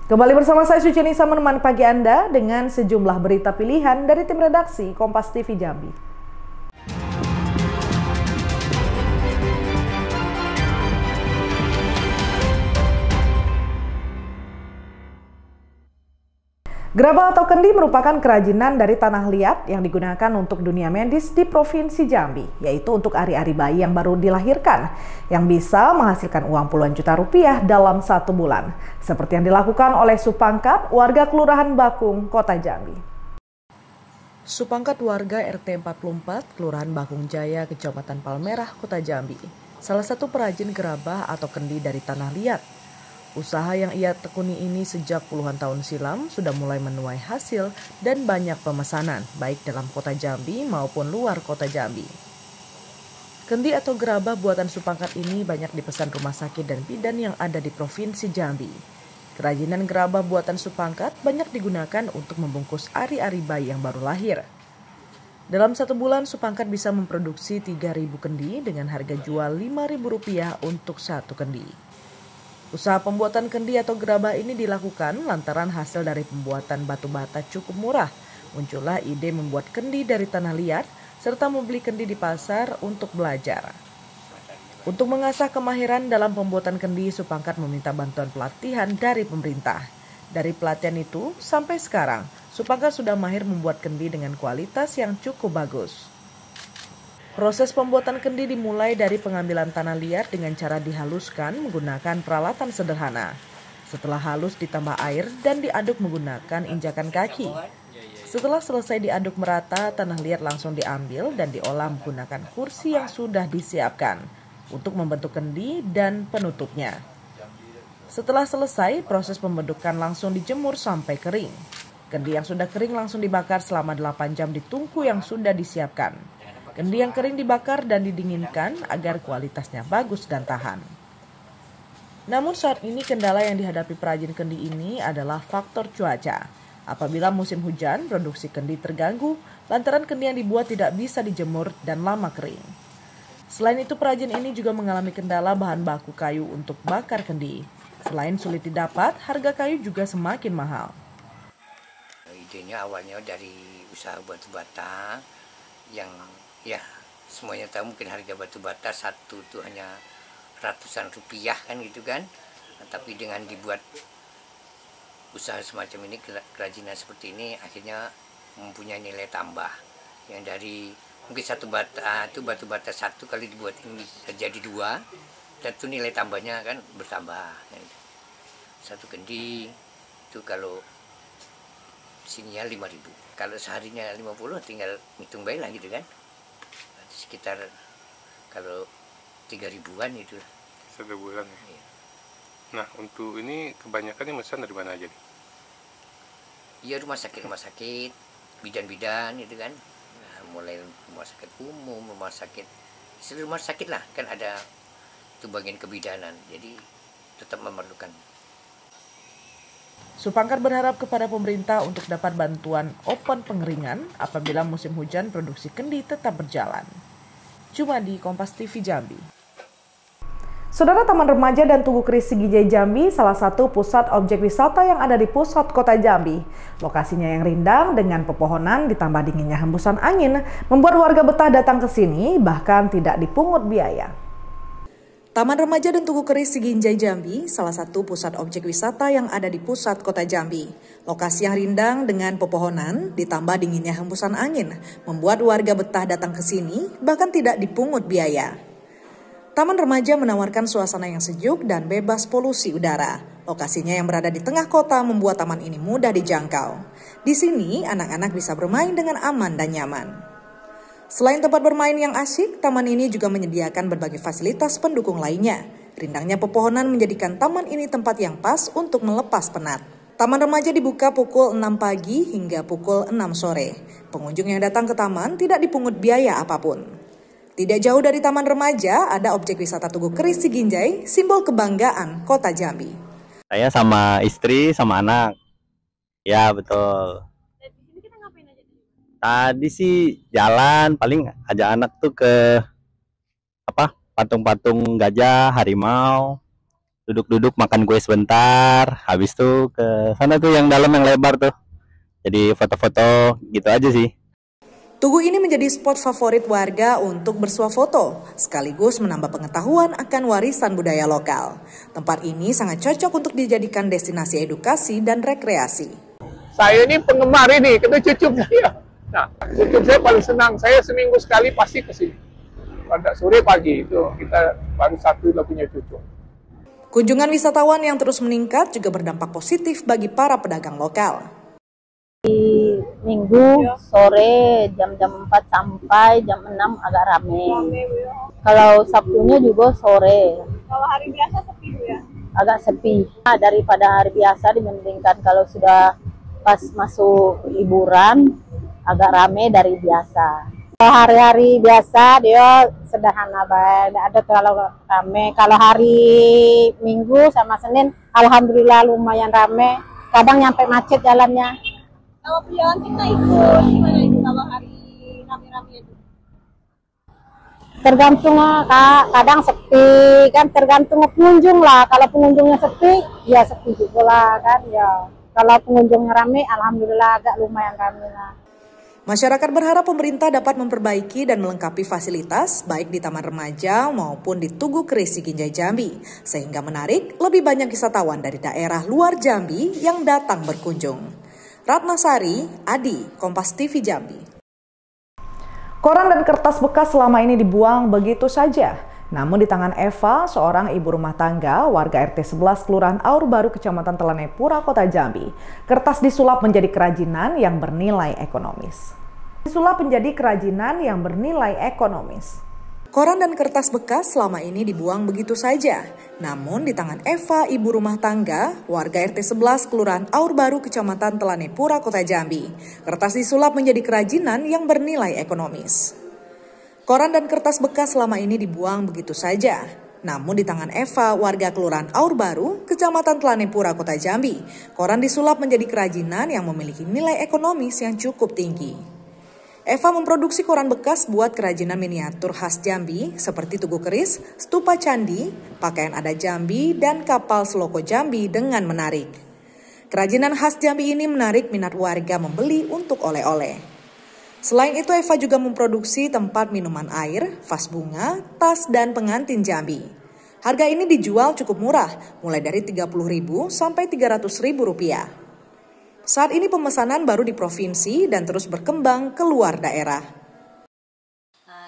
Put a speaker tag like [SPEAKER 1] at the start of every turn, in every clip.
[SPEAKER 1] Kembali bersama saya Suci Nisa menemani pagi Anda dengan sejumlah berita pilihan dari tim redaksi Kompas TV Jambi. Gerabah atau kendi merupakan kerajinan dari tanah liat yang digunakan untuk dunia medis di Provinsi Jambi, yaitu untuk ari-ari bayi yang baru dilahirkan, yang bisa menghasilkan uang puluhan juta rupiah dalam 1 bulan, seperti yang dilakukan oleh Supangkat, warga Kelurahan Bakung, Kota Jambi. Supangkat warga RT 44, Kelurahan Bakung Jaya, Kecamatan Palmerah, Kota Jambi, salah satu perajin gerabah atau kendi dari tanah liat. Usaha yang ia tekuni ini sejak puluhan tahun silam sudah mulai menuai hasil dan banyak pemesanan, baik dalam kota Jambi maupun luar kota Jambi. Kendi atau gerabah buatan Supangkat ini banyak dipesan rumah sakit dan bidan yang ada di Provinsi Jambi. Kerajinan gerabah buatan Supangkat banyak digunakan untuk membungkus ari-ari bayi yang baru lahir. Dalam 1 bulan, Supangkat bisa memproduksi 3.000 kendi dengan harga jual Rp5.000 untuk 1 kendi. Usaha pembuatan kendi atau gerabah ini dilakukan lantaran hasil dari pembuatan batu bata cukup murah. Muncullah ide membuat kendi dari tanah liat serta membeli kendi di pasar untuk belajar. Untuk mengasah kemahiran dalam pembuatan kendi, Supangkat meminta bantuan pelatihan dari pemerintah. Dari pelatihan itu, sampai sekarang, Supangkat sudah mahir membuat kendi dengan kualitas yang cukup bagus. Proses pembuatan kendi dimulai dari pengambilan tanah liat dengan cara dihaluskan menggunakan peralatan sederhana. Setelah halus ditambah air dan diaduk menggunakan injakan kaki. Setelah selesai diaduk merata, tanah liat langsung diambil dan diolah menggunakan kursi yang sudah disiapkan untuk membentuk kendi dan penutupnya. Setelah selesai, proses pembentukan langsung dijemur sampai kering. Kendi yang sudah kering langsung dibakar selama 8 jam di tungku yang sudah disiapkan. Kendi yang kering dibakar dan didinginkan agar kualitasnya bagus dan tahan. Namun saat ini kendala yang dihadapi perajin kendi ini adalah faktor cuaca. Apabila musim hujan, produksi kendi terganggu lantaran kendi yang dibuat tidak bisa dijemur dan lama kering. Selain itu, perajin ini juga mengalami kendala bahan baku kayu untuk bakar kendi. Selain sulit didapat, harga kayu juga semakin mahal.
[SPEAKER 2] Idenya awalnya dari usaha batu bata yang semuanya tahu mungkin harga batu bata satu itu hanya ratusan rupiah kan gitu kan. Nah, tapi dengan dibuat usaha semacam ini, kerajinan seperti ini akhirnya mempunyai nilai tambah yang dari mungkin satu bata itu batu bata satu kali dibuat ini bisa jadi 2 dan itu nilai tambahnya kan bertambah. Satu kendi itu kalau sininya 5.000, kalau seharinya 50 tinggal hitung baik lah gitu kan. Sekitar kalau 3.000-an itu
[SPEAKER 3] 1 bulan ya. Iya. Nah, untuk ini kebanyakan yang pesan dari mana aja nih?
[SPEAKER 2] Iya, rumah sakit, bidan-bidan itu kan. Nah, mulai rumah sakit umum, rumah sakit lah kan ada itu bagian kebidanan. Jadi tetap memerlukan.
[SPEAKER 1] Supangkat berharap kepada pemerintah untuk dapat bantuan open pengeringan apabila musim hujan produksi kendi tetap berjalan. Cuma di Kompas TV Jambi. Saudara, Taman Remaja dan Tugu Keris Sigijai Jambi salah satu pusat objek wisata yang ada di pusat kota Jambi. Lokasinya yang rindang dengan pepohonan ditambah dinginnya hembusan angin membuat warga betah datang ke sini bahkan tidak dipungut biaya. Taman Remaja dan Tugu Keris Sigijai Jambi salah satu pusat objek wisata yang ada di pusat kota Jambi. Lokasi yang rindang dengan pepohonan ditambah dinginnya hembusan angin membuat warga betah datang ke sini bahkan tidak dipungut biaya. Taman Remaja menawarkan suasana yang sejuk dan bebas polusi udara. Lokasinya yang berada di tengah kota membuat taman ini mudah dijangkau. Di sini anak-anak bisa bermain dengan aman dan nyaman. Selain tempat bermain yang asyik, taman ini juga menyediakan berbagai fasilitas pendukung lainnya. Rindangnya pepohonan menjadikan taman ini tempat yang pas untuk melepas penat. Taman Remaja dibuka pukul 6 pagi hingga pukul 6 sore. Pengunjung yang datang ke taman tidak dipungut biaya apapun. Tidak jauh dari Taman Remaja ada objek wisata Tugu Keris Sigijai, simbol kebanggaan kota Jambi.
[SPEAKER 4] Saya sama istri sama anak. Ya, betul. Tadi sih jalan, paling ajak anak tuh ke patung-patung gajah, harimau. duduk-duduk makan kue sebentar, habis tuh ke sana tuh yang dalam yang lebar tuh, jadi foto-foto gitu aja sih.
[SPEAKER 1] Tugu ini menjadi spot favorit warga untuk bersuah foto, sekaligus menambah pengetahuan akan warisan budaya lokal. Tempat ini sangat cocok untuk dijadikan destinasi edukasi dan rekreasi.
[SPEAKER 5] Saya ini penggemar ini, kata cucu saya. Nah, cucu saya paling senang, saya seminggu sekali pasti ke sini. Pada sore pagi itu kita baru satu udah punya cucu.
[SPEAKER 1] Kunjungan wisatawan yang terus meningkat juga berdampak positif bagi para pedagang lokal.
[SPEAKER 6] Minggu sore jam-jam 4 sampai jam 6 agak rame. Kalau Sabtunya juga sore.
[SPEAKER 7] Kalau hari biasa sepi ya?
[SPEAKER 6] Agak sepi. Nah, daripada hari biasa dibandingkan kalau sudah pas masuk liburan agak rame dari biasa. Kalau hari-hari biasa dia sederhana baik, tidak ada terlalu rame. Kalau hari Minggu sama Senin alhamdulillah lumayan rame. Kadang nyampe macet jalannya.
[SPEAKER 7] Kalau perjalanan kita ikut gimana itu kalau hari rame-rame itu?
[SPEAKER 6] Tergantung Kak, kadang sepi kan, tergantung pengunjung lah. Kalau pengunjungnya sepi, ya sepi juga lah kan ya. Kalau pengunjungnya rame, alhamdulillah agak lumayan rame lah.
[SPEAKER 1] Masyarakat berharap pemerintah dapat memperbaiki dan melengkapi fasilitas baik di Taman Remaja maupun di Tugu Keris Siginjai Jambi, sehingga menarik lebih banyak wisatawan dari daerah luar Jambi yang datang berkunjung. Ratnasari, Adi, Kompas TV Jambi. Koran dan kertas bekas selama ini dibuang begitu saja. Namun di tangan Eva, seorang ibu rumah tangga warga RT 11 Kelurahan Aur Baru Kecamatan Telanepura Kota Jambi, kertas disulap menjadi kerajinan yang bernilai ekonomis. Koran dan kertas bekas selama ini dibuang begitu saja. Namun di tangan Eva, ibu rumah tangga, warga RT 11 Kelurahan Aur Baru Kecamatan Telanepura Kota Jambi, kertas disulap menjadi kerajinan yang bernilai ekonomis. Koran dan kertas bekas selama ini dibuang begitu saja. Namun di tangan Eva, warga Kelurahan Aur Baru, Kecamatan Telanepura Kota Jambi, koran disulap menjadi kerajinan yang memiliki nilai ekonomis yang cukup tinggi. Eva memproduksi koran bekas buat kerajinan miniatur khas Jambi seperti Tugu Keris, Stupa Candi, pakaian adat Jambi, dan kapal Seloko Jambi dengan menarik. Kerajinan khas Jambi ini menarik minat warga membeli untuk oleh-oleh. Selain itu, Eva juga memproduksi tempat minuman air, vas bunga, tas, dan pengantin Jambi. Harga ini dijual cukup murah, mulai dari Rp30.000 sampai Rp300.000. Saat ini pemesanan baru di provinsi dan terus berkembang ke luar daerah.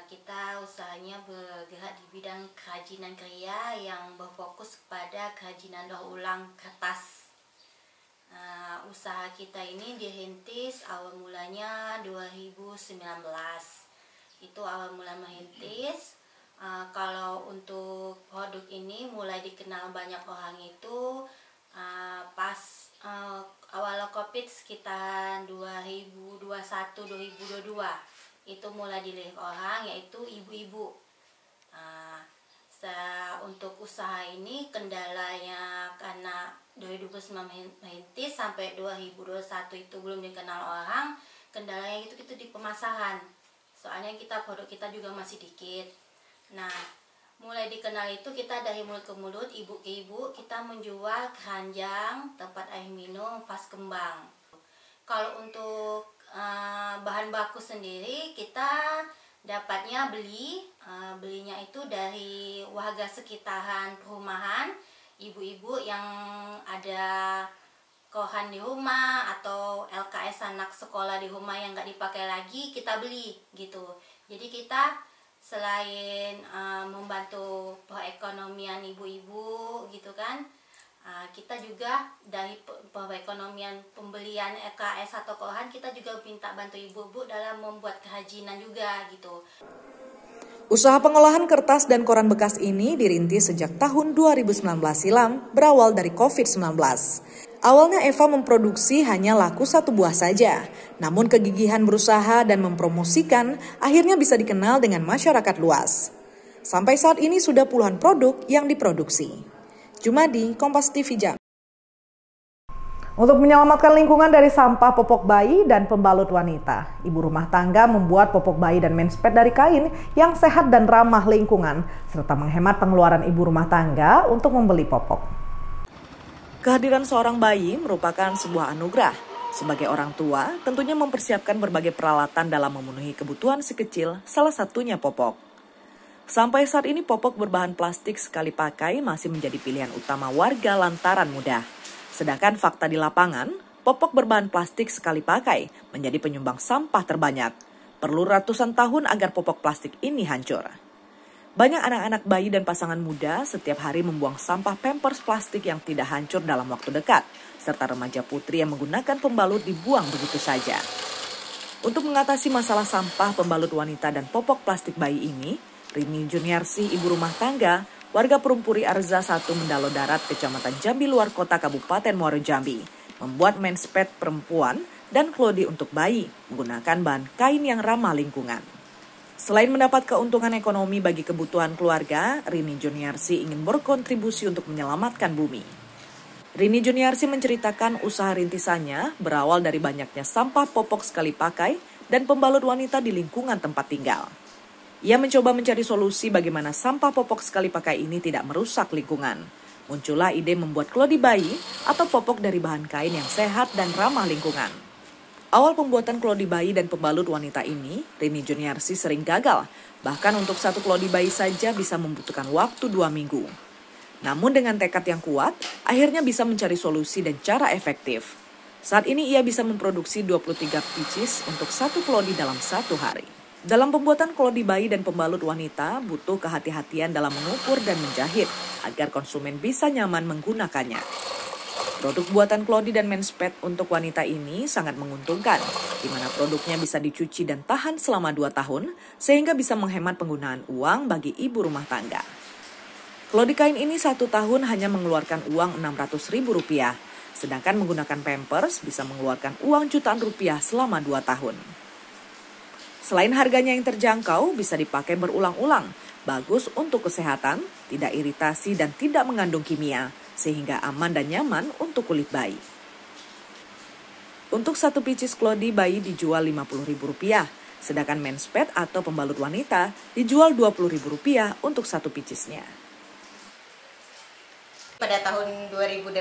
[SPEAKER 8] Kita usahanya bergerak di bidang kerajinan kria yang berfokus kepada kerajinan daur ulang kertas. Usaha kita ini dirintis awal mulanya 2019. Itu awal mula merintis. Kalau untuk produk ini mulai dikenal banyak orang itu pas awal COVID sekitar 2021-2022 itu mulai dilirik orang, yaitu ibu-ibu. Untuk usaha ini kendalanya karena 2019 merintis sampai 2021 itu belum dikenal orang, kendalanya itu di pemasaran. Soalnya produk kita juga masih dikit. Nah, mulai dikenal itu kita dari mulut ke mulut, ibu ke ibu, kita menjual keranjang, tempat air minum, vas kembang. Kalau untuk bahan baku sendiri, kita dapatnya belinya itu dari warga sekitaran perumahan, ibu-ibu yang ada kohan di rumah atau LKS anak sekolah di rumah yang nggak dipakai lagi, kita beli gitu. Jadi kita selain membantu perekonomian ibu-ibu gitu kan, kita juga dari perekonomian pembelian LKS atau kohan, kita juga minta bantu ibu-ibu dalam membuat kerajinan juga gitu.
[SPEAKER 1] Usaha pengolahan kertas dan koran bekas ini dirintis sejak tahun 2019 silam, berawal dari COVID-19. Awalnya Eva memproduksi hanya laku 1 buah saja, namun kegigihan berusaha dan mempromosikan akhirnya bisa dikenal dengan masyarakat luas. Sampai saat ini sudah puluhan produk yang diproduksi. Jumadi, Kompas TV Jambi. Untuk menyelamatkan lingkungan dari sampah popok bayi dan pembalut wanita, ibu rumah tangga membuat popok bayi dan menspet dari kain yang sehat dan ramah lingkungan, serta menghemat pengeluaran ibu rumah tangga untuk membeli popok. Kehadiran seorang bayi merupakan sebuah anugerah. Sebagai orang tua, tentunya mempersiapkan berbagai peralatan dalam memenuhi kebutuhan si kecil, salah satunya popok. Sampai saat ini popok berbahan plastik sekali pakai masih menjadi pilihan utama warga lantaran mudah. Sedangkan fakta di lapangan, popok berbahan plastik sekali pakai menjadi penyumbang sampah terbanyak. Perlu ratusan tahun agar popok plastik ini hancur. Banyak anak-anak bayi dan pasangan muda setiap hari membuang sampah pampers plastik yang tidak hancur dalam waktu dekat, serta remaja putri yang menggunakan pembalut dibuang begitu saja. Untuk mengatasi masalah sampah pembalut wanita dan popok plastik bayi ini, Rini Juniarsih, ibu rumah tangga, warga Perumpuri Arza 1 Mendalo Darat, Kecamatan Jambi Luar Kota Kabupaten Muaro Jambi, membuat menspet perempuan dan klodi untuk bayi menggunakan bahan kain yang ramah lingkungan. Selain mendapat keuntungan ekonomi bagi kebutuhan keluarga, Rini Juniarsih ingin berkontribusi untuk menyelamatkan bumi. Rini Juniarsih menceritakan usaha rintisannya berawal dari banyaknya sampah popok sekali pakai dan pembalut wanita di lingkungan tempat tinggal. Ia mencoba mencari solusi bagaimana sampah popok sekali pakai ini tidak merusak lingkungan. Muncullah ide membuat klodi bayi atau popok dari bahan kain yang sehat dan ramah lingkungan. Awal pembuatan klodi bayi dan pembalut wanita ini, Rini Juniarsih sering gagal. Bahkan untuk satu klodi bayi saja bisa membutuhkan waktu 2 minggu. Namun dengan tekad yang kuat, akhirnya bisa mencari solusi dan cara efektif. Saat ini ia bisa memproduksi 23 pieces untuk satu klodi dalam 1 hari. Dalam pembuatan klodi bayi dan pembalut wanita, butuh kehati-hatian dalam mengukur dan menjahit agar konsumen bisa nyaman menggunakannya. Produk buatan klodi dan menspet untuk wanita ini sangat menguntungkan, di mana produknya bisa dicuci dan tahan selama 2 tahun, sehingga bisa menghemat penggunaan uang bagi ibu rumah tangga. Klodi kain ini 1 tahun hanya mengeluarkan uang Rp600.000, sedangkan menggunakan pampers bisa mengeluarkan uang jutaan rupiah selama 2 tahun. Selain harganya yang terjangkau, bisa dipakai berulang-ulang, bagus untuk kesehatan, tidak iritasi dan tidak mengandung kimia, sehingga aman dan nyaman untuk kulit bayi. Untuk satu pieces klodi bayi dijual Rp50.000, sedangkan menspet atau pembalut wanita dijual Rp20.000 untuk satu piecesnya.
[SPEAKER 9] Pada tahun 2018,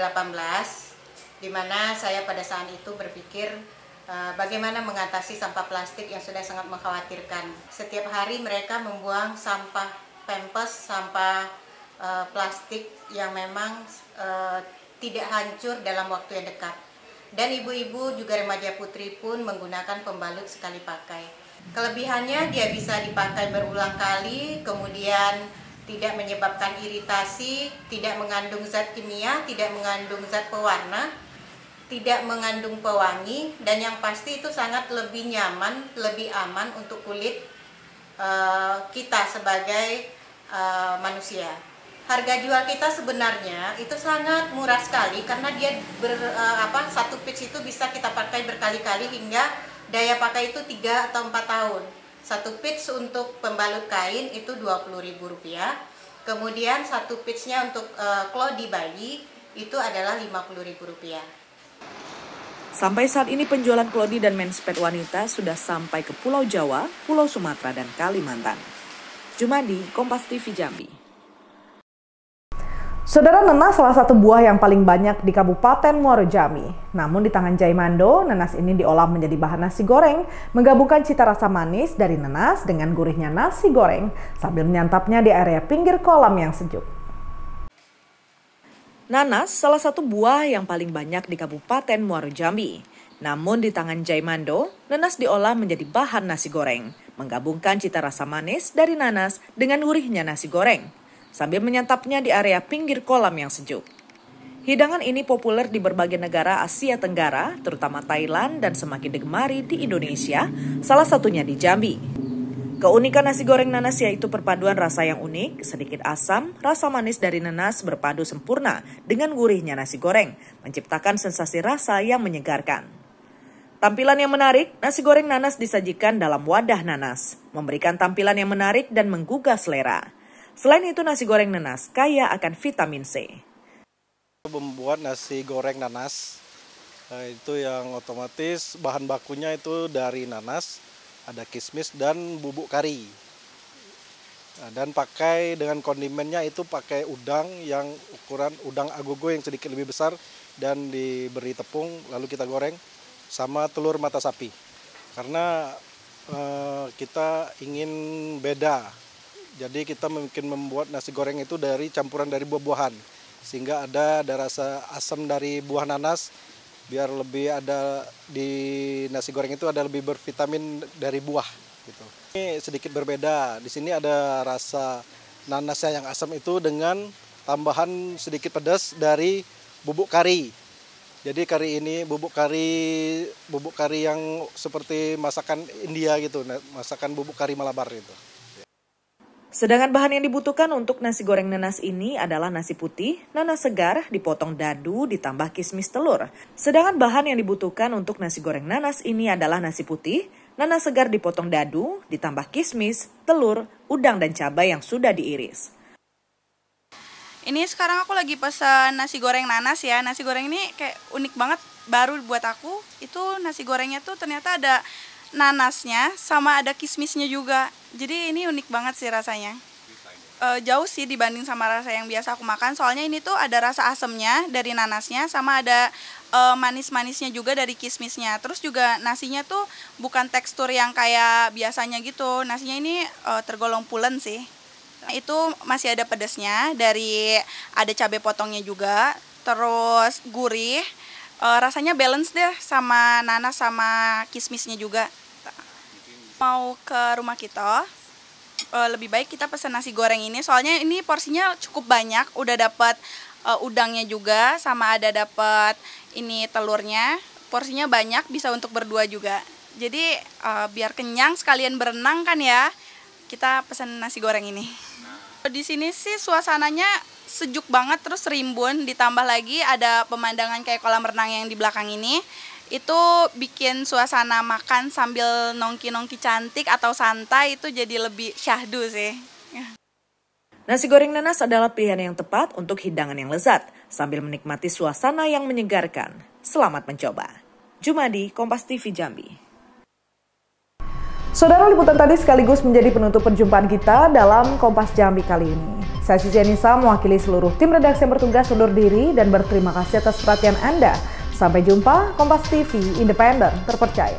[SPEAKER 9] di mana saya pada saat itu berpikir bagaimana mengatasi sampah plastik yang sudah sangat mengkhawatirkan. Setiap hari mereka membuang sampah pampers, sampah plastik yang memang tidak hancur dalam waktu yang dekat. Dan ibu-ibu juga remaja putri pun menggunakan pembalut sekali pakai. Kelebihannya dia bisa dipakai berulang kali, kemudian tidak menyebabkan iritasi, tidak mengandung zat kimia, tidak mengandung zat pewarna, tidak mengandung pewangi, dan yang pasti itu sangat lebih nyaman, lebih aman untuk kulit kita sebagai manusia. Harga jual kita sebenarnya itu sangat murah sekali karena dia satu piece itu bisa kita pakai berkali-kali hingga daya pakai itu 3 atau 4 tahun. Satu piece untuk pembalut kain itu Rp20.000. Kemudian satu piece-nya untuk klodi bayi itu adalah Rp50.000.
[SPEAKER 1] Sampai saat ini penjualan klodi dan menspet wanita sudah sampai ke Pulau Jawa, Pulau Sumatera, dan Kalimantan. Jumadi, Kompas TV Jambi. Saudara, nanas salah satu buah yang paling banyak di Kabupaten Muaro Jambi. Namun di tangan Jaimando, nanas ini diolah menjadi bahan nasi goreng, menggabungkan cita rasa manis dari nanas dengan gurihnya nasi goreng, sambil menyantapnya di area pinggir kolam yang sejuk. Nanas salah satu buah yang paling banyak di Kabupaten Muaro Jambi. Namun di tangan Jaimando, nanas diolah menjadi bahan nasi goreng, menggabungkan cita rasa manis dari nanas dengan gurihnya nasi goreng, sambil menyantapnya di area pinggir kolam yang sejuk. Hidangan ini populer di berbagai negara Asia Tenggara, terutama Thailand, dan semakin digemari di Indonesia, salah satunya di Jambi. Keunikan nasi goreng nanas yaitu perpaduan rasa yang unik, sedikit asam, rasa manis dari nanas berpadu sempurna dengan gurihnya nasi goreng, menciptakan sensasi rasa yang menyegarkan. Tampilan yang menarik, nasi goreng nanas disajikan dalam wadah nanas, memberikan tampilan yang menarik dan menggugah selera. Selain itu, nasi goreng nanas kaya akan vitamin C.
[SPEAKER 10] Membuat nasi goreng nanas Itu yang otomatis bahan bakunya itu dari nanas, ada kismis dan bubuk kari. Dan pakai dengan kondimennya itu pakai udang yang ukuran udang agogo yang sedikit lebih besar dan diberi tepung lalu kita goreng sama telur mata sapi. Karena kita ingin beda. Jadi kita mungkin membuat nasi goreng itu dari campuran dari buah-buahan sehingga ada rasa asam dari buah nanas. Biar lebih ada di nasi goreng itu ada lebih bervitamin dari buah gitu. Ini sedikit berbeda. Di sini ada rasa nanasnya yang asam itu dengan tambahan sedikit pedas dari bubuk kari. Jadi kari ini bubuk kari yang seperti masakan India gitu, masakan bubuk kari Malabar itu.
[SPEAKER 1] Sedangkan bahan yang dibutuhkan untuk nasi goreng nanas ini adalah nasi putih, nanas segar, dipotong dadu, ditambah kismis telur. Sedangkan bahan yang dibutuhkan untuk nasi goreng nanas ini adalah nasi putih, nanas segar dipotong dadu, ditambah kismis, telur, udang dan cabai yang sudah diiris.
[SPEAKER 11] Ini sekarang aku lagi pesan nasi goreng nanas ya. Nasi goreng ini kayak unik banget, baru buat aku. Itu nasi gorengnya tuh ternyata ada nanasnya sama ada kismisnya juga. Jadi ini unik banget sih rasanya. Jauh sih dibanding sama rasa yang biasa aku makan. Soalnya ini tuh ada rasa asamnya dari nanasnya sama ada manis-manisnya juga dari kismisnya. Terus juga nasinya tuh bukan tekstur yang kayak biasanya gitu. Nasinya ini tergolong pulen sih. Itu masih ada pedasnya dari ada cabai potongnya juga. Terus gurih. Rasanya balance deh sama nanas sama kismisnya juga. Mau ke rumah kita, lebih baik kita pesan nasi goreng ini. Soalnya ini porsinya cukup banyak. Udah dapat udangnya juga sama ada dapat ini telurnya. Porsinya banyak, bisa untuk berdua juga. Jadi biar kenyang sekalian berenang kan ya. Kita pesan nasi goreng ini. Di sini sih suasananya sejuk banget, terus rimbun, ditambah lagi ada pemandangan kayak kolam renang yang di belakang ini. Itu bikin suasana makan sambil nongki-nongki cantik atau santai itu jadi lebih syahdu sih.
[SPEAKER 1] Nasi goreng nanas adalah pilihan yang tepat untuk hidangan yang lezat sambil menikmati suasana yang menyegarkan. Selamat mencoba. Jumadi, Kompas TV Jambi. Saudara, liputan tadi sekaligus menjadi penutup perjumpaan kita dalam Kompas Jambi kali ini. Saya Suci Anissa mewakili seluruh tim redaksi yang bertugas undur diri dan berterima kasih atas perhatian Anda. Sampai jumpa, Kompas TV, independen, terpercaya.